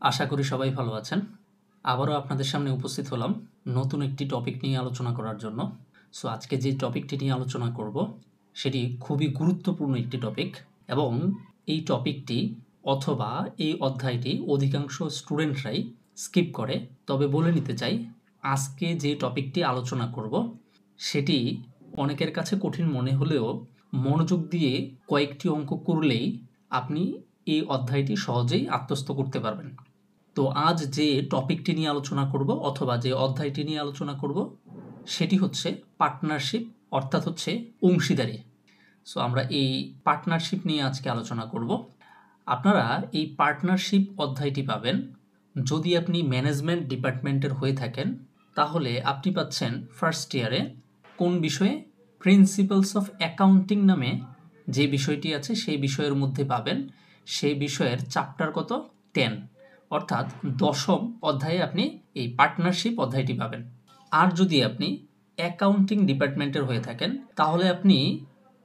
আশা করি সবাই ভালো আছেন। আবারও আপনাদের সামনে উপস্থিত হলাম নতুন একটি টপিক নিয়ে আলোচনা করার জন্য। সো আজকে যে টপিকটি নিয়ে আলোচনা করব সেটি খুবই গুরুত্বপূর্ণ একটি টপিক এবং এই টপিকটি অথবা এই অধ্যায়টি অধিকাংশ স্টুডেন্টরাই স্কিপ করে। তবে বলে নিতে চাই, আজকে যে টপিকটি আলোচনা করব সেটি অনেকের কাছে কঠিন মনে হলেও মনোযোগ দিয়ে কয়েকটি অঙ্ক করলেই আপনি এই অধ্যায়টি সহজেই আত্মস্থ করতে পারবেন। তো আজ যে টপিকটি নিয়ে আলোচনা করব অথবা যে অধ্যায়টি নিয়ে আলোচনা করব সেটি হচ্ছে পার্টনারশিপ, অর্থাৎ হচ্ছে অংশীদারি। সো আমরা এই পার্টনারশিপ নিয়ে আজকে আলোচনা করব। আপনারা এই পার্টনারশিপ অধ্যায়টি পাবেন যদি আপনি ম্যানেজমেন্ট ডিপার্টমেন্টের হয়ে থাকেন, তাহলে আপনি পাচ্ছেন ফার্স্ট ইয়ারে কোন বিষয়ে, প্রিন্সিপালস অফ অ্যাকাউন্টিং নামে যে বিষয়টি আছে সেই বিষয়ের মধ্যে পাবেন। সেই বিষয়ের চ্যাপ্টার কত? 10, অর্থাৎ 10ম অধ্যায়ে আপনি এই পার্টনারশিপ অধ্যায়টি পাবেন। আর যদি আপনি অ্যাকাউন্টিং ডিপার্টমেন্টের হয়ে থাকেন তাহলে আপনি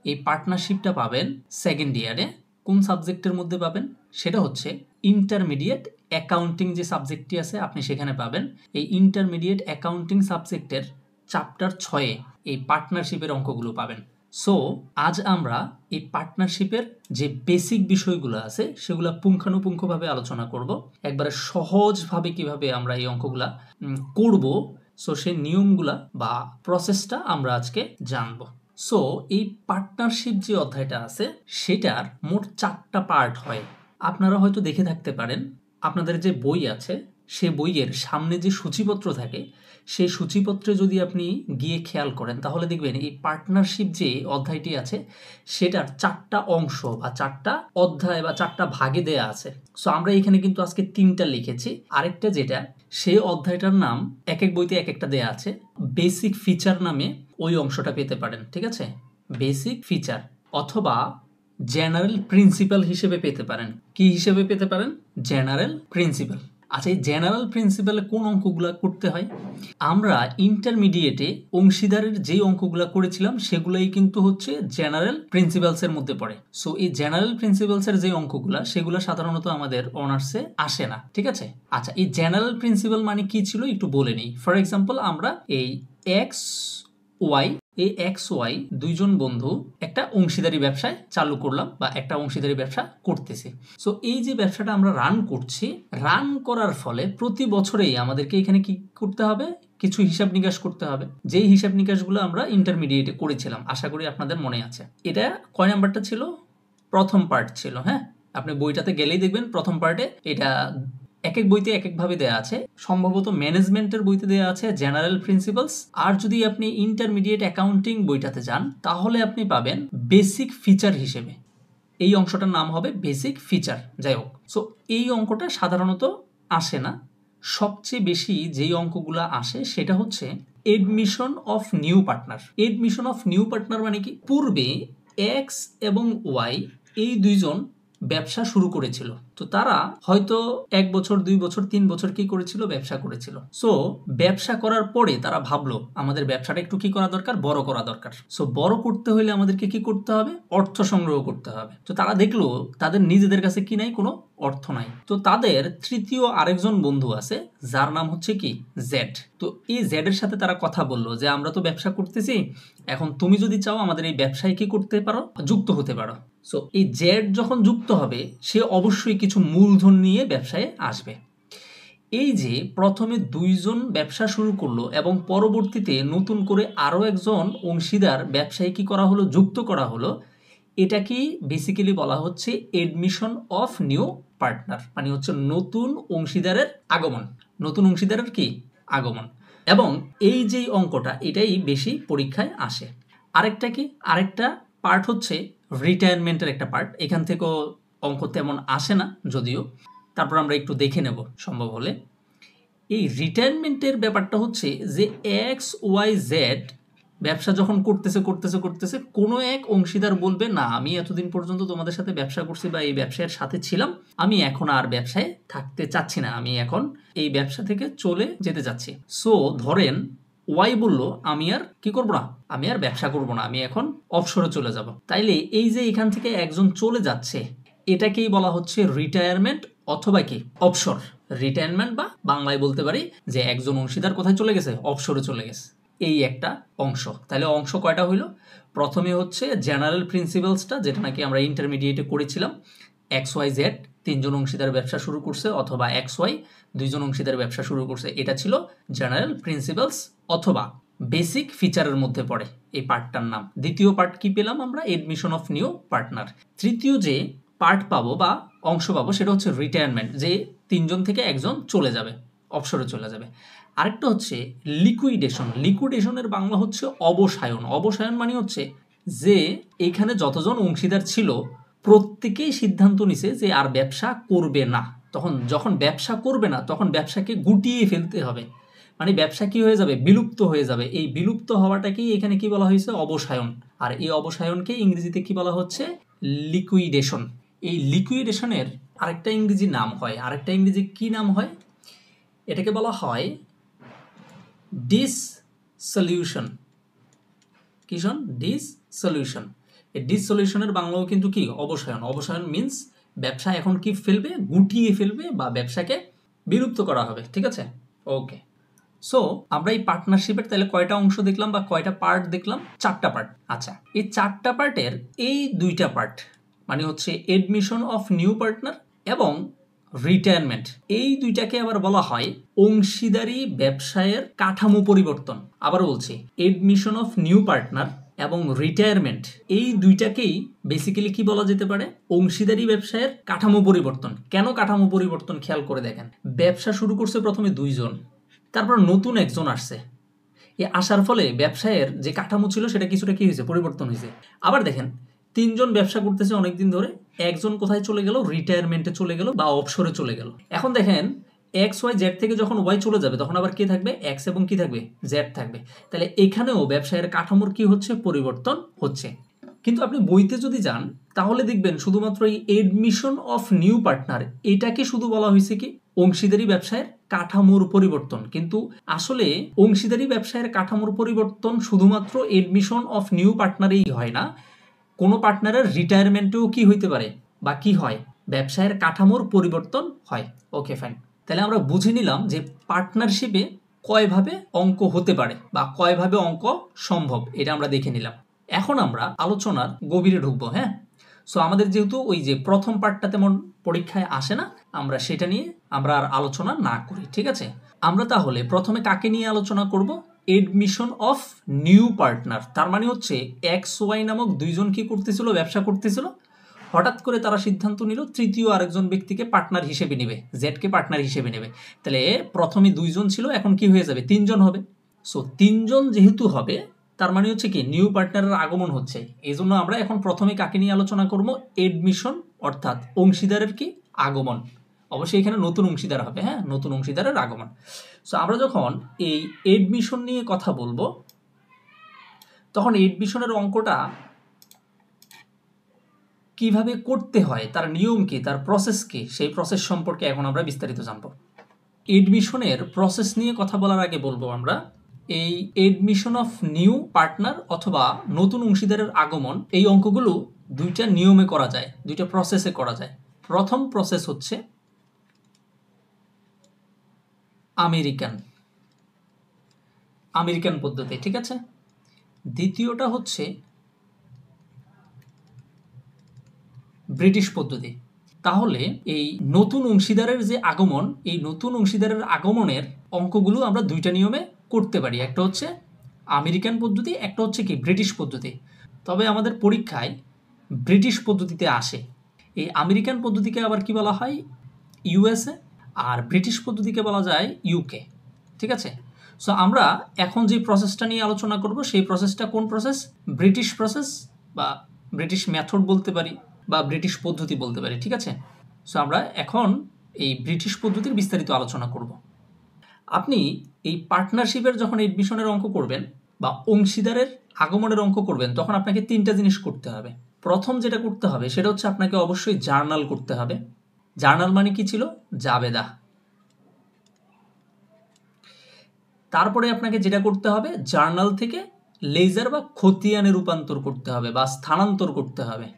এই পার্টনারশিপটা পাবেন সেকেন্ড ইয়ারে। কোন সাবজেক্টের মধ্যে পাবেন? সেটা হচ্ছে ইন্টারমিডিয়েট অ্যাকাউন্টিং যে সাবজেক্টটি আছে আপনি সেখানে পাবেন। এই ইন্টারমিডিয়েট অ্যাকাউন্টিং সাবজেক্টের চ্যাপ্টার 6-এ এই পার্টনারশিপের অঙ্কগুলো পাবেন। সো আজ আমরা এই পার্টনারশিপের যে বেসিক বিষয়গুলো আছে সেগুলো পুঙ্খানুপুঙ্খভাবে আলোচনা করব। একবারে সহজভাবে কিভাবে আমরা এই অঙ্কগুলা করব, সো সেই নিয়মগুলা বা প্রসেসটা আমরা আজকে জানব। সো এই পার্টনারশিপ যে অধ্যায়টা আছে সেটার মোট 4টা পার্ট হয়। আপনারা হয়তো দেখে থাকতে পারেন আপনাদের যে বই আছে সে বইয়ের সামনে যে সূচিপত্র থাকে সেই সূচিপত্রে যদি আপনি গিয়ে খেয়াল করেন তাহলে দেখবেন এই পার্টনারশিপ যে অধ্যায়টি আছে সেটার 4টা অংশ বা 4টা অধ্যায় বা 4টা ভাগে দেয়া আছে। সো আমরা এখানে কিন্তু আজকে 3টা লিখেছি। আরেকটা যেটা সেই অধ্যায়টার নাম এক এক বইতে এক একটা দেয়া আছে, বেসিক ফিচার নামে ওই অংশটা পেতে পারেন। ঠিক আছে, বেসিক ফিচার অথবা জেনারেল প্রিন্সিপাল হিসেবে পেতে পারেন। কি হিসেবে পেতে পারেন? General principal. আচ্ছা, এই জেনারেল প্রিন্সিপালে কোন অঙ্কগুলো করতে হয়? আমরা ইন্টারমিডিয়েটে অংশীদারের যেই অঙ্কগুলো করেছিলাম সেগুলোই কিন্তু হচ্ছে জেনারেল প্রিন্সিপালসের মধ্যে পড়ে। সো এই জেনারেল প্রিন্সিপালসের যে অঙ্কগুলো সেগুলো সাধারণত আমাদের অনার্সে আসে না। ঠিক আছে, আচ্ছা এই জেনারেল প্রিন্সিপাল মানে কি ছিল একটু বলে নিই। ফর এক্সাম্পল, আমরা এই এক্স ওয়াই, এই এক্স ওয়াই দুইজন বন্ধু একটা অংশীদারি ব্যবসায় চালু করলাম বা একটা অংশীদারি ব্যবসা করতেছি। সো এই যে ব্যবসাটা আমরা রান করছি, রান করার ফলে প্রতি বছরেই আমাদেরকে এখানে কি করতে হবে? কিছু হিসাব নিকাশ করতে হবে। যেই হিসাব নিকাশগুলো আমরা ইন্টারমিডিয়েটে করেছিলাম, আশা করি আপনাদের মনে আছে। এটা কয় নাম্বারটা ছিল? প্রথম পার্ট ছিল। হ্যাঁ, আপনি বইটাতে গেলেই দেখবেন প্রথম পার্টে এটা এক এক বইতে এক একভাবে দেওয়া আছে। সম্ভবত ম্যানেজমেন্টের বইতে দেওয়া আছে জেনারেল প্রিন্সিপালস। আর যদি আপনি ইন্টারমিডিয়েট অ্যাকাউন্টিং বইটাতে যান তাহলে আপনি পাবেন বেসিক ফিচার হিসেবে। এই অংশটার নাম হবে বেসিক ফিচার। যাই হোক, সো এই অঙ্কটা সাধারণত আসে না। সবচেয়ে বেশি যেই অঙ্কগুলো আসে সেটা হচ্ছে admission of new partner. Admission of new partner মানে কি? পূর্বে এক্স এবং ওয়াই এই দুইজন ব্যবসা শুরু করেছিল। তো তারা হয়তো 1 বছর 2 বছর 3 বছর কি করেছিল? ব্যবসা করেছিল। সো ব্যবসা করার পরে তারা ভাবলো আমাদের ব্যবসাটা একটু কি করা দরকার? বড় করা দরকার। সো বড় করতে হলে আমাদেরকে কি করতে হবে? অর্থ সংগ্রহ করতে হবে। তো তারা দেখলো তাদের নিজেদের কাছে কি নাই? কোনো অর্থ নাই। তো তাদের তৃতীয় আরেকজন বন্ধু আছে যার নাম হচ্ছে কি? জেড। তো এই জেড এর সাথে তারা কথা বললো যে আমরা তো ব্যবসা করতেছি, এখন তুমি যদি চাও আমাদের এই ব্যবসায় কি করতে পারো? যুক্ত হতে পারো। সো এই জেড যখন যুক্ত হবে সে অবশ্যই কিছু মূলধন নিয়ে ব্যবসায় আসবে। এই যে প্রথমে দুইজন ব্যবসা শুরু করলো এবং পরবর্তীতে নতুন করে আরও একজন অংশীদার ব্যবসায় কি করা হলো? যুক্ত করা হলো। এটাকেই বেসিক্যালি বলা হচ্ছে এডমিশন অফ নিউ পার্টনার, মানে হচ্ছে নতুন অংশীদারের আগমন। নতুন অংশীদারের কি? আগমন। এবং এই যে অঙ্কটা এটাই বেশি পরীক্ষায় আসে। আরেকটা কি? আরেকটা পার্ট হচ্ছে রিটায়ারমেন্টের একটা পার্ট। এখান থেকেও অঙ্ক তেমন আসে না যদিও, তারপর আমরা একটু দেখে নেব সম্ভব হলে। এই রিটায়ারমেন্টের ব্যাপারটা হচ্ছে যে এক্স ওয়াই জেড ব্যবসা যখন করতেছে কোনো এক অংশীদার বলবে না আমি এতদিন পর্যন্ত তোমাদের সাথে ব্যবসা করছি বা এই ব্যবসার সাথে ছিলাম, আমি এখন আর ব্যবসায় থাকতে চাচ্ছি না, আমি এখন এই ব্যবসা থেকে চলে যেতে চাচ্ছি। সো ধরেন ওয়াই বলল আমি আর কি করবো না, আমি আর ব্যবসা করবো না, আমি এখন অবসরে চলে যাব। তাইলে এই যে এখান থেকে একজন চলে যাচ্ছে এটাকেই বলা হচ্ছে রিটায়ারমেন্ট অথবা কি অবসর, রিটায়ারমেন্ট বা বাংলায় বলতে পারি যে একজন অংশীদার কোথায় চলে গেছে, অবসরে চলে গেছে, এই একটা অংশ। তাহলে অংশ কয়টা হইল? প্রথমে হচ্ছে জেনারেল প্রিন্সিপালসটা, যেটা নাকি আমরা ইন্টারমিডিয়েটে করেছিলাম। XYZ তিনজন অংশীদার ব্যবসা শুরু করছে, অথবা XY দুইজন অংশীদার ব্যবসা শুরু করছে, এটা ছিল জেনারেল প্রিন্সিপালস অথবা বেসিক ফিচারের মধ্যে পড়ে এই পার্টটার নাম। দ্বিতীয় পার্ট কি পেলাম আমরা? Admission of new partner. তৃতীয় যে পার্ট পাবো বা অংশ পাবো সেটা হচ্ছে রিটায়ারমেন্ট, যে তিনজন থেকে একজন চলে যাবে, অবসরে চলে যাবে। আরেকটা হচ্ছে লিকুইডেশন। লিকুইডেশনের বাংলা হচ্ছে অবসায়ন। অবসায়ন মানে হচ্ছে যে এখানে যতজন অংশীদার ছিল প্রত্যেকেই সিদ্ধান্ত নিছে যে আর ব্যবসা করবে না। যখন ব্যবসা করবে না তখন ব্যবসাকে গুটিয়ে ফেলতে হবে, মানে ব্যবসা কি হয়ে যাবে? বিলুপ্ত হয়ে যাবে। এই বিলুপ্ত হওয়াটাকেই এখানে কি বলা হয়েছে? অবসায়ন। আর এই অবসায়নকে ইংরেজিতে কি বলা হচ্ছে? লিকুইডেশন। এই লিকুইডেশনের আরেকটা ইংরেজি নাম হয়, আরেকটা ইংরেজি কি নাম হয়? এটাকে বলা হয় ডিসসলিউশন। কি শোন? ডিসসলিউশন। এই ডিসসলিউশনের বাংলাও কিন্তু কি? অবসায়ন। অবসায়ন মিন্স ব্যবসা এখন কি ফেলবে? গুটিয়ে ফেলবে বা ব্যবসাকে বিলুপ্ত করা হবে। ঠিক আছে, ওকে। সো আমরা এই পার্টনারশিপের তাহলে কয়টা অংশ দেখলাম বা কয়টা পার্ট দেখলাম? 4টা পার্ট। আচ্ছা, এই 4টা পার্টের এই 2টা পার্ট মানে হচ্ছে এডমিশন অফ নিউ পার্টনার এবং রিটায়ারমেন্ট, এই দুইটাকে আবার বলা হয় অংশীদারি ব্যবসায়ের কাঠামো পরিবর্তন। আবার বলছি, এডমিশন অফ নিউ পার্টনার এবং রিটায়ারমেন্ট, এই দুইটাকেই বেসিক্যালি কি বলা যেতে পারে? অংশীদারি ব্যবসায়ের কাঠামো পরিবর্তন। কেন কাঠামো পরিবর্তন? খেয়াল করে দেখেন, ব্যবসা শুরু করছে প্রথমে 2 জন, তারপর নতুন একজন আসছে। এই আসার ফলে ব্যবসায়ের যে কাঠামো ছিল সেটা কিছুটা কি হয়েছে? পরিবর্তন হয়েছে। আবার দেখেন, 3 জন ব্যবসা করতেছে অনেকদিন ধরে, একজন কোথায় চলে গেল? রিটায়ারমেন্টে চলে গেল বা অবসরে চলে গেল। এখন দেখেন XYZ থেকে যখন Y চলে যাবে তখন আবার কে থাকবে? X এবং কি থাকবে? Z থাকবে। তাহলে এখানেও ব্যবসায়ের কাঠামোর কি হচ্ছে? পরিবর্তন হচ্ছে। কিন্তু আপনি বইতে যদি যান তাহলে দেখবেন শুধুমাত্র এই এডমিশন অফ নিউ পার্টনার এটাকে শুধু বলা হয়েছে কি? অংশীদারি ব্যবসায়ের কাঠামোর পরিবর্তন। কিন্তু আসলে অংশীদারি ব্যবসায়ের কাঠামোর পরিবর্তন শুধুমাত্র এডমিশন অফ নিউ পার্টনারেই হয় না, কোনো পার্টনারের রিটায়ারমেন্টেও কি হইতে পারে বা কি হয়? ব্যবসায়ের কাঠামোর পরিবর্তন হয়। Okay fine. তাহলে আমরা বুঝে নিলাম যে পার্টনারশিপে কয়ভাবে অঙ্ক হতে পারে বা কয়ভাবে অঙ্ক সম্ভব, এটা আমরা দেখে নিলাম। এখন আমরা আলোচনার গভীরে ঢুকবো। হ্যাঁ, সো আমাদের যেহেতু ওই যে প্রথম পার্টটা তেমন পরীক্ষায় আসে না, আমরা সেটা নিয়ে আমরা আর আলোচনা না করি। ঠিক আছে, আমরা তাহলে প্রথমে কাকে নিয়ে আলোচনা করব? Admission of new partner. তার মানে হচ্ছে XY নামক 2 জন কি করতেছিল? ব্যবসা করতেছিল। হঠাৎ করে তারা সিদ্ধান্ত নিল তৃতীয় আরেকজন ব্যক্তিকে পার্টনার হিসেবে নেবে, জেডকে পার্টনার হিসেবে নেবে। তাহলে প্রথমে 2 জন ছিল, এখন কি হয়ে যাবে? 3 জন হবে। সো 3 জন যেহেতু হবে তার মানে হচ্ছে কি? নিউ পার্টনারের আগমন হচ্ছে। এই জন্য আমরা এখন প্রথমে কাকে নিয়ে আলোচনা করব? এডমিশন, অর্থাৎ অংশীদারের কি? আগমন। অবশ্যই এখানে নতুন অংশীদার হবে। হ্যাঁ, নতুন অংশীদারের আগমন। সো আমরা যখন এই এডমিশন নিয়ে কথা বলবো তখন এডমিশনের অঙ্কটা কিভাবে করতে হয়, তার নিয়ম কি, তার প্রসেস কি, সেই প্রসেস সম্পর্কে এখন আমরা বিস্তারিত জানব। এডমিশনের প্রসেস নিয়ে কথা বলার আগে বলবো আমরা এই এডমিশন অফ নিউ পার্টনার অথবা নতুন অংশীদারের আগমন, এই অঙ্কগুলো 2টা নিয়মে করা যায়, 2টা প্রসেসে করা যায়। প্রথম প্রসেস হচ্ছে আমেরিকান পদ্ধতি। ঠিক আছে, দ্বিতীয়টা হচ্ছে ব্রিটিশ পদ্ধতি। তাহলে এই নতুন অংশীদারের যে আগমন, এই নতুন অংশীদারের আগমনের অঙ্কগুলো আমরা 2টা নিয়মে করতে পারি। একটা হচ্ছে আমেরিকান পদ্ধতি, একটা হচ্ছে কি? ব্রিটিশ পদ্ধতি। তবে আমাদের পরীক্ষায় ব্রিটিশ পদ্ধতিতে আসে। এই আমেরিকান পদ্ধতিকে আবার কি বলা হয়? USA। আর ব্রিটিশ পদ্ধতিকে বলা যায় UK। ঠিক আছে, সো আমরা এখন যে প্রসেসটা নিয়ে আলোচনা করব সেই প্রসেসটা কোন প্রসেস? ব্রিটিশ প্রসেস বা ব্রিটিশ মেথড বলতে পারি বা ব্রিটিশ পদ্ধতি বলতে পারি। ঠিক আছে, সো আমরা এখন এই ব্রিটিশ পদ্ধতির বিস্তারিত আলোচনা করব। আপনি এই পার্টনারশিপের যখন এডমিশনের অঙ্ক করবেন বা অংশীদারের আগমনের অঙ্ক করবেন তখন আপনাকে 3টা জিনিস করতে হবে। প্রথম যেটা করতে হবে সেটা হচ্ছে আপনাকে অবশ্যই জার্নাল করতে হবে। জার্নাল মানে কি ছিল? জাবেদা। তারপরে আপনাকে যেটা করতে হবে, জার্নাল থেকে লেজার বা খতিয়ানে রূপান্তর করতে হবে বা স্থানান্তর করতে হবে।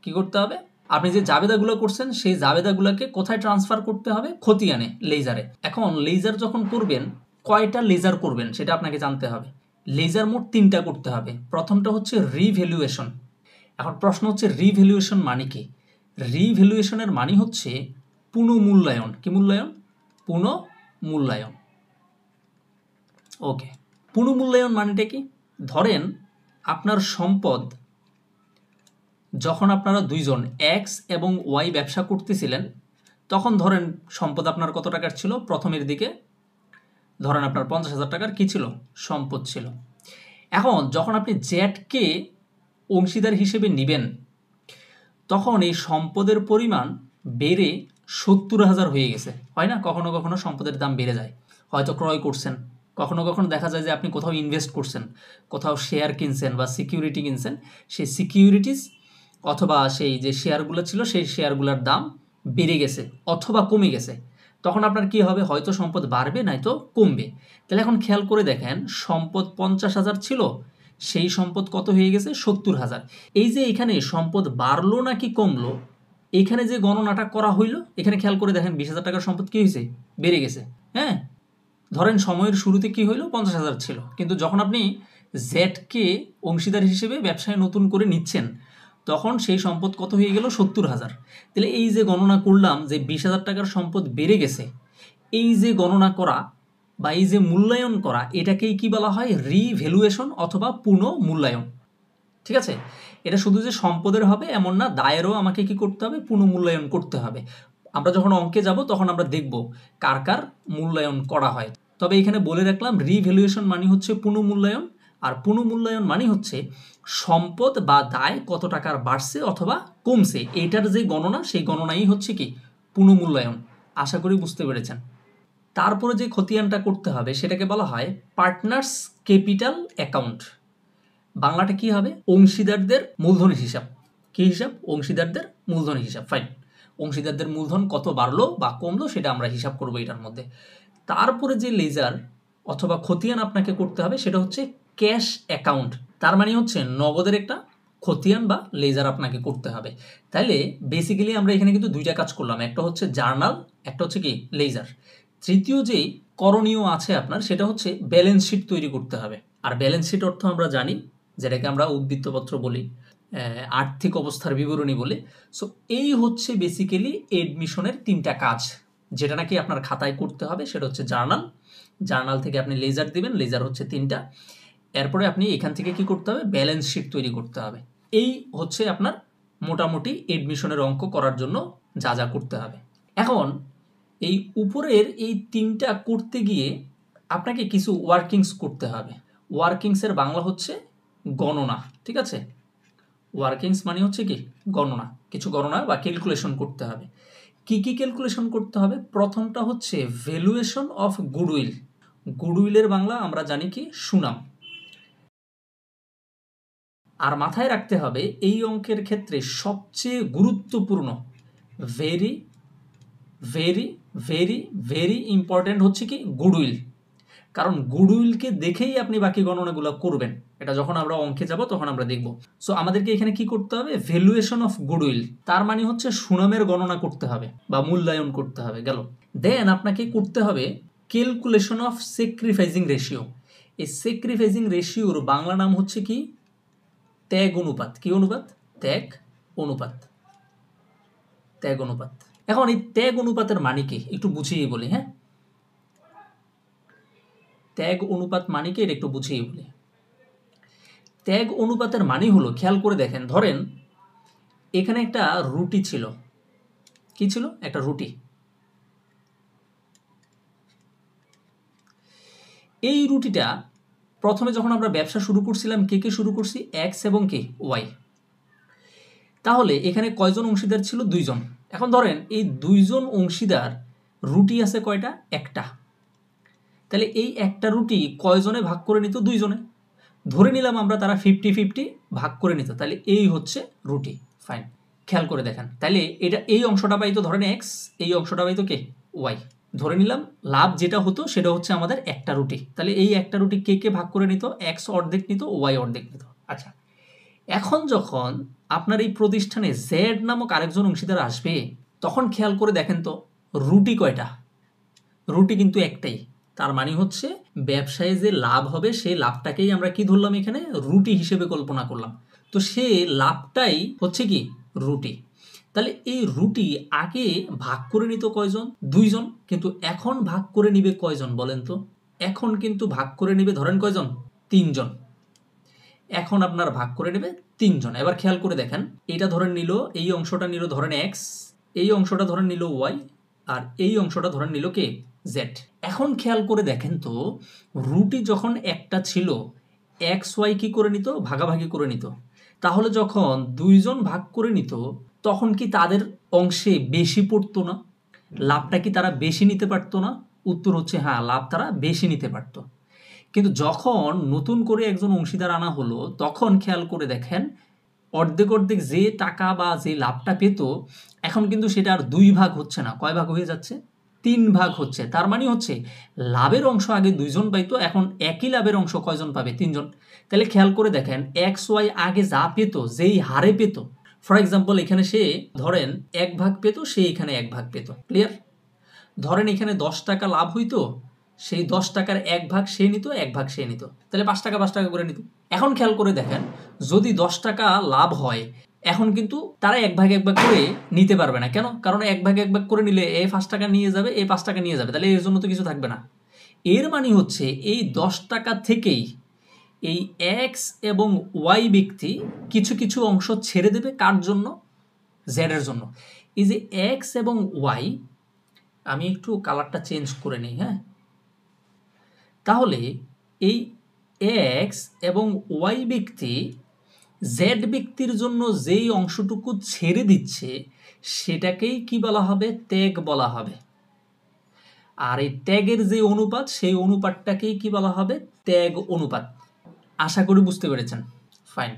কি করতে হবে? আপনি যে জাবেদাগুলো করছেন সেই জাবেদাগুলোকে কোথায় ট্রান্সফার করতে হবে? খতিয়ানে, লেজারে। এখন লেজার যখন করবেন, কয়টা লেজার করবেন সেটা আপনাকে জানতে হবে। লেজার মোট 3টা করতে হবে। প্রথমটা হচ্ছে রিভ্যালুয়েশন। এখন প্রশ্ন হচ্ছে রিভ্যালুয়েশন মানে কি? রিভ্যালুয়েশনের মানে হচ্ছে পুনঃমূল্যায়ন। কি মূল্যায়ন? পুনঃমূল্যায়ন। ওকে, পুনঃমূল্যায়ন মানেটা কি? ধরেন আপনার সম্পদ, যখন আপনারা দুইজন এক্স এবং ওয়াই ব্যবসা করতেছিলেন, তখন ধরেন সম্পদ আপনার কত টাকার ছিল? প্রথমের দিকে ধরেন আপনার 50,000 টাকার কি ছিল? সম্পদ ছিল। এখন যখন আপনি জেডকে অংশীদার হিসেবে নেবেন, তখন এই সম্পদের পরিমাণ বেড়ে 70,000 হয়ে গেছে। হয় না? কখনো কখনো সম্পদের দাম বেড়ে যায়, হয়তো ক্রয় করছেন, কখনো কখনো দেখা যায় যে আপনি কোথাও ইনভেস্ট করছেন, কোথাও শেয়ার কিনছেন বা সিকিউরিটি কিনছেন, সেই সিকিউরিটিস অথবা সেই যে শেয়ারগুলো ছিল সেই শেয়ারগুলোর দাম বেড়ে গেছে অথবা কমে গেছে। তখন আপনার কি হবে? হয়তো সম্পদ বাড়বে, নয়তো কমবে। তাহলে এখন খেয়াল করে দেখেন, সম্পদ 50,000 ছিল, সেই সম্পদ কত হয়ে গেছে? 70,000। এই যে এখানে সম্পদ বাড়লো নাকি কমলো, এখানে যে গণনাটা করা হইলো, এখানে খেয়াল করে দেখেন 20,000 টাকার সম্পদ কি হয়েছে? বেড়ে গেছে। হ্যাঁ, ধরেন সময়ের শুরুতে কি হইলো? 50,000 ছিল, কিন্তু যখন আপনি জেডকে অংশীদার হিসেবে ব্যবসায় নতুন করে নিচ্ছেন, তখন সেই সম্পদ কত হয়ে গেল? 70,000। তাহলে এই যে গণনা করলাম যে 20,000 টাকার সম্পদ বেড়ে গেছে, এই যে গণনা করা বা এই যে মূল্যায়ন করা, এটাকেই কি বলা হয়? রিভ্যালুয়েশন অথবা পুনঃমূল্যায়ন। ঠিক আছে? এটা শুধু যে সম্পদের হবে এমন না, দায়েরও আমাকে কি করতে হবে? পুনঃমূল্যায়ন করতে হবে। আমরা যখন অঙ্কে যাব তখন আমরা দেখব কার কার মূল্যায়ন করা হয়। তবে এখানে বলে রাখলাম, রিভ্যালুয়েশন মানে হচ্ছে পুনঃমূল্যায়ন, আর পুনঃমূল্যায়ন মানে হচ্ছে সম্পদ বা দায় কত টাকার বাড়ছে অথবা কমছে, এইটার যে গণনা, সেই গণনাই হচ্ছে কি? পুনঃমূল্যায়ন। আশা করি বুঝতে পেরেছেন। তারপরে যে খতিয়ানটা করতে হবে সেটাকে বলা হয় পার্টনার্স ক্যাপিটাল অ্যাকাউন্ট। বাংলাটা কি হবে? অংশীদারদের মূলধনের হিসাব। কি হিসাব? অংশীদারদের মূলধনের হিসাব। ফাইন, অংশীদারদের মূলধন কত বাড়লো বা কমলো সেটা আমরা হিসাব করবো এটার মধ্যে। তারপরে যে লেজার অথবা খতিয়ান আপনাকে করতে হবে সেটা হচ্ছে ক্যাশ অ্যাকাউন্ট। তার মানে হচ্ছে নগদের একটা খতিয়ান বা লেজার আপনাকে করতে হবে। তাহলে বেসিক্যালি আমরা এখানে কিন্তু দুইটা কাজ করলাম, একটা হচ্ছে জার্নাল, একটা হচ্ছে কি? লেজার। তৃতীয় যেই করণীয় আছে আপনার, সেটা হচ্ছে ব্যালেন্স শিট তৈরি করতে হবে। আর ব্যালেন্স শিট অর্থ আমরা জানি, যেটাকে আমরা উদ্বৃত্তপত্র বলি, আর্থিক অবস্থার বিবরণী বলি। সো এই হচ্ছে বেসিক্যালি এডমিশনের 3টা কাজ, যেটা নাকি আপনার খাতায় করতে হবে। সেটা হচ্ছে জার্নাল, জার্নাল থেকে আপনি লেজার দিবেন, লেজার হচ্ছে 3টা। এরপরে আপনি এখান থেকে কি করতে হবে? ব্যালেন্স শিট তৈরি করতে হবে। এই হচ্ছে আপনার মোটামুটি এডমিশনের অঙ্ক করার জন্য যা যা করতে হবে। এখন এই উপরের এই 3টা করতে গিয়ে আপনাকে কিছু ওয়ার্কিংস করতে হবে। ওয়ার্কিংসের বাংলা হচ্ছে গণনা। ঠিক আছে? ওয়ার্কিংস মানে হচ্ছে কি? গণনা। কিছু গণনা বা ক্যালকুলেশন করতে হবে। কি কি ক্যালকুলেশন করতে হবে? প্রথমটা হচ্ছে ভ্যালুয়েশন অফ গুডউইল। গুডউইলের বাংলা আমরা জানি কি? সুনাম। আর মাথায় রাখতে হবে এই অঙ্কের ক্ষেত্রে সবচেয়ে গুরুত্বপূর্ণ, very very very very important হচ্ছে কি? গুডউইল। কারণ গুডউইলকে দেখেই আপনি বাকি গণনাগুলো করবেন। এটা যখন আমরা অঙ্কে যাব তখন আমরা দেখব। সো আমাদেরকে এখানে কি করতে হবে? Valuation of goodwill. তার মানে হচ্ছে সুনামের গণনা করতে হবে বা মূল্যায়ন করতে হবে। গেল। দেন আপনাকে করতে হবে ক্যালকুলেশন অফ স্যাক্রিফাইসিং রেশিও। এই স্যাক্রিফাইসিং রেশিওর বাংলা নাম হচ্ছে কি? ত্যাগ অনুপাত। কি অনুপাত? ত্যাগ অনুপাত। ত্যাগ অনুপাত। এখন এই ত্যাগ অনুপাতের মানে কি একটু বুঝিয়ে বলি। হ্যাঁ, ত্যাগ অনুপাত মানে কি এটা একটু বুঝিয়ে বলি। ত্যাগ অনুপাতের মানে হলো, খেয়াল করে দেখেন, ধরেন এখানে একটা রুটি ছিল। কি ছিল? একটা রুটি। এই রুটিটা প্রথমে যখন আমরা ব্যবসা শুরু করছিলাম, কে কে শুরু করছি? এক্স এবং কে? ওয়াই। তাহলে এখানে কয়জন অংশীদার ছিল? 2জন। এখন ধরেন এই 2জন অংশীদার, রুটি আছে কয়টা? একটা। তাহলে এই একটা রুটি কয়জনে ভাগ করে নিত? 2জনে। ধরে নিলাম আমরা তারা 50-50 ভাগ করে নিত। তাহলে এই হচ্ছে রুটি। ফাইন, খেয়াল করে দেখেন। তাহলে এটা এই অংশটা পাইতো ধরেন এক্স, এই অংশটা পাইতো কে? ওয়াই। ধরে নিলাম লাভ যেটা হতো সেটা হচ্ছে আমাদের একটা রুটি। তাহলে এই একটা রুটি কে কে ভাগ করে নিত? এক্স অর্ধেক নিত, ওয়াই অর্ধেক নিত। আচ্ছা, এখন যখন আপনার এই প্রতিষ্ঠানে জেড নামক আরেকজন অংশীদার আসবে, তখন খেয়াল করে দেখেন তো রুটি কয়টা? রুটি কিন্তু একটাই। তার মানে হচ্ছে ব্যবসায় যে লাভ হবে সেই লাভটাকেই আমরা কি ধরলাম, এখানে রুটি হিসেবে কল্পনা করলাম। তো সে লাভটাই হচ্ছে কি রুটি। তাহলে এই রুটি আগে ভাগ করে নিত কয়জন? 2 জন। কিন্তু এখন ভাগ করে নিবে কয়জন বলেন তো? এখন কিন্তু ভাগ করে নিবে ধরেন কয়জন? 3 জন। এখন আপনার ভাগ করে নেবে 3 জন। এবার খেয়াল করে দেখেন, এটা ধরেন নিল, এই অংশটা নিল ধরেন এক্স, এই অংশটা ধরেন নিল ওয়াই, আর এই অংশটা ধরেন নিল কে? জেড। এখন খেয়াল করে দেখেন তো রুটি যখন একটা ছিল, এক্স ওয়াই কি করে নিত? ভাগাভাগি করে নিত। তাহলে যখন 2 জন ভাগ করে নিত, তখন কি তাদের অংশে বেশি পড়তো না? লাভটা কি তারা বেশি নিতে পারতো না? উত্তর হচ্ছে হ্যাঁ, লাভ তারা বেশি নিতে পারতো। কিন্তু যখন নতুন করে একজন অংশীদার আনা হলো, তখন খেয়াল করে দেখেন অর্ধেক অর্ধেক যে টাকা বা যে লাভটা পেত, এখন কিন্তু সেটা আর 2 ভাগ হচ্ছে না। কয় ভাগ হয়ে যাচ্ছে? 3 ভাগ হচ্ছে। তার মানে হচ্ছে লাভের অংশ আগে 2 জন পাইতো, এখন একই লাভের অংশ কয়জন পাবে? 3 জন। তাহলে খেয়াল করে দেখেন এক্স ওয়াই আগে যা পেত, যেই হারে পেত, ফর এক্সাম্পল এখানে সে ধরেন 1 ভাগ পেত, সে এখানে 1 ভাগ পেত। ক্লিয়ার? ধরেন এখানে 10 টাকা লাভ হইতো, সেই 10 টাকার 1 ভাগ সে নিত, 1 ভাগ সে নিত। তাহলে 5 টাকা 5 টাকা করে নিত। এখন খেয়াল করে দেখেন যদি 10 টাকা লাভ হয়, এখন কিন্তু তারা 1 ভাগ 1 ভাগ করে নিতে পারবে না। কেন? কারণ 1 ভাগ 1 ভাগ করে নিলে এ 5 টাকা নিয়ে যাবে, এ 5 টাকা নিয়ে যাবে। তাহলে এর জন্য তো কিছু থাকবে না। এর মানে হচ্ছে এই 10 টাকা থেকেই এই এক্স এবং ওয়াই ব্যক্তি কিছু কিছু অংশ ছেড়ে দেবে। কার জন্য? জেড এর জন্য। এই যে এক্স এবং ওয়াই, আমি একটু কালারটা চেঞ্জ করে নিই, হ্যাঁ। তাহলে এই এক্স এবং ওয়াই ব্যক্তি জেড ব্যক্তির জন্য যেই অংশটুকু ছেড়ে দিচ্ছে, সেটাকেই কি বলা হবে? ত্যাগ বলা হবে। আর এই ত্যাগের যে অনুপাত, সেই অনুপাতটাকেই কি বলা হবে? ত্যাগ অনুপাত। আশা করি বুঝতে পেরেছেন। ফাইন।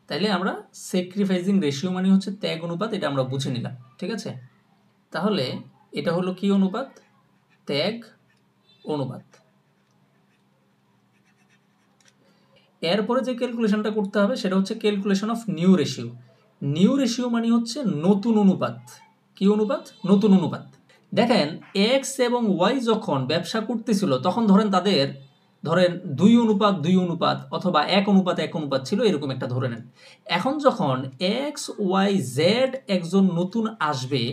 তাইলে আমরা স্যাক্রিফাইসিং রেশিও মানে হচ্ছে ত্যাগ অনুপাত, এটা আমরা বুঝে নিলাম। ঠিক আছে? তাহলে এটা হলো কি অনুপাত? ত্যাগ অনুপাত। এরপরে যে ক্যালকুলেশনটা করতে হবে সেটা হচ্ছে calculation of new ratio. New ratio মানে হচ্ছে নতুন অনুপাত। কি অনুপাত? নতুন অনুপাত। দেখেন এক্স এবং ওয়াই যখন ব্যবসা করতেছিল, তখন ধরেন তাদের 2 অনুপাত 2 অনুপাত অথবা 1 অনুপাত 1 অনুপাত ছিল, এরকম একটা ধরে নেন। এখন যখন এক্স ওয়াই জেড একজন নতুন আসবে,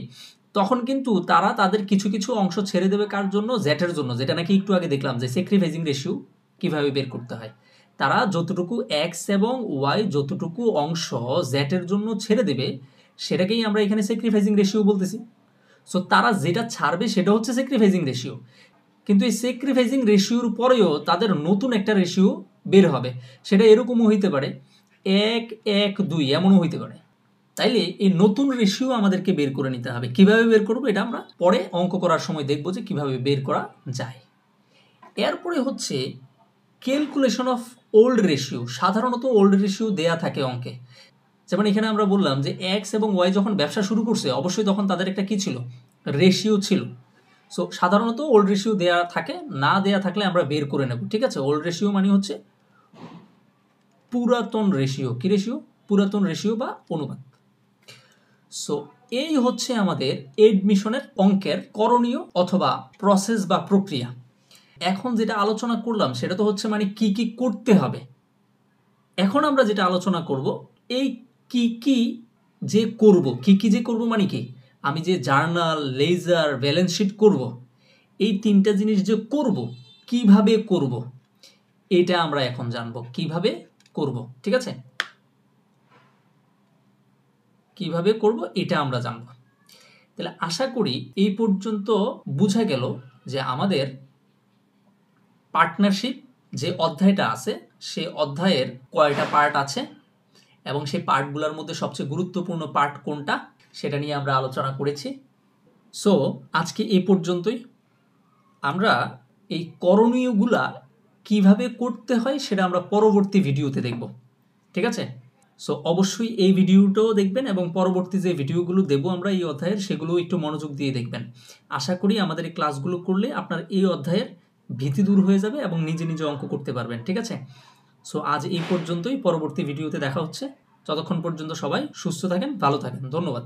তখন কিন্তু তারা তাদের কিছু কিছু অংশ ছেড়ে দেবে। কার জন্য? জেডের জন্য। যেটা নাকি একটু আগে দেখলাম যে স্যাক্রিফাইসিং রেশিও কিভাবে বের করতে হয়। তারা যতটুকু এক্স এবং ওয়াই যতটুকু অংশ জেডের জন্য ছেড়ে দেবে, সেটাকেই আমরা এখানে স্যাক্রিফাইসিং রেশিও বলতেছি। সো তারা যেটা ছাড়বে সেটা হচ্ছে স্যাক্রিফাইসিং রেশিও। কিন্তু এই স্যাক্রিফাইসিং রেশিওর পরেও তাদের নতুন একটা রেশিও বের হবে। সেটা এরকমও হইতে পারে 1 1 2, এমনও হইতে পারে। তাইলে এই নতুন রেশিও আমাদেরকে বের করে নিতে হবে। কিভাবে বের করব এটা আমরা পরে অঙ্ক করার সময় দেখব যে কিভাবে বের করা যায়। এরপরে হচ্ছে ক্যালকুলেশন অফ ওল্ড রেশিও। সাধারণত ওল্ড রেশিও দেয়া থাকে অঙ্কে। যেমন এখানে আমরা বললাম যে এক্স এবং ওয়াই যখন ব্যবসা শুরু করছে, অবশ্যই তখন তাদের একটা কি ছিল? রেশিও ছিল। সো সাধারণত ওল্ড রেশিও দেয়া থাকে, না দেয়া থাকলে আমরা বের করে নেব। ঠিক আছে? ওল্ড রেশিও মানে হচ্ছে পুরাতন রেশিও। কি রেশিও? পুরাতন রেশিও বা অনুপাত। সো এই হচ্ছে আমাদের এডমিশনের অঙ্কের করণীয় অথবা প্রসেস বা প্রক্রিয়া। এখন যেটা আলোচনা করলাম সেটা তো হচ্ছে মানে কি কি করতে হবে। এখন আমরা যেটা আলোচনা করব, এই কি কি যে করব, কি কি যে করব মানে কি? আমি যে জার্নাল, লেজার, ব্যালেন্স শিট করব, এই 3টা জিনিস যে করব, কিভাবে করব, এটা আমরা এখন জানব। কিভাবে করব। ঠিক আছে? কিভাবে করব এটা আমরা জানব। তাহলে আশা করি এই পর্যন্ত বোঝা গেল যে আমাদের পার্টনারশিপ যে অধ্যায়টা আছে, সে অধ্যায়ের কয়টা পার্ট আছে এবং সেই পার্টগুলোর মধ্যে সবচেয়ে গুরুত্বপূর্ণ পার্ট কোনটা, সেটা নিয়ে আমরা আলোচনা করেছি। সো আজকে এই পর্যন্তই। আমরা এই করণীয়গুলা কিভাবে করতে হয় সেটা আমরা পরবর্তী ভিডিওতে দেখব। ঠিক আছে? সো অবশ্যই এই ভিডিওটাও দেখবেন এবং পরবর্তী যে ভিডিওগুলো দেবো আমরা এই অধ্যায়ের, সেগুলো একটু মনোযোগ দিয়ে দেখবেন। আশা করি আমাদের এই ক্লাসগুলো করলে আপনার এই অধ্যায়ের ভীতি দূর হয়ে যাবে এবং নিজে নিজে অঙ্ক করতে পারবেন। ঠিক আছে? সো আজ এই পর্যন্তই, পরবর্তী ভিডিওতে দেখা হচ্ছে। ততক্ষণ পর্যন্ত সবাই সুস্থ থাকেন, ভালো থাকেন। ধন্যবাদ।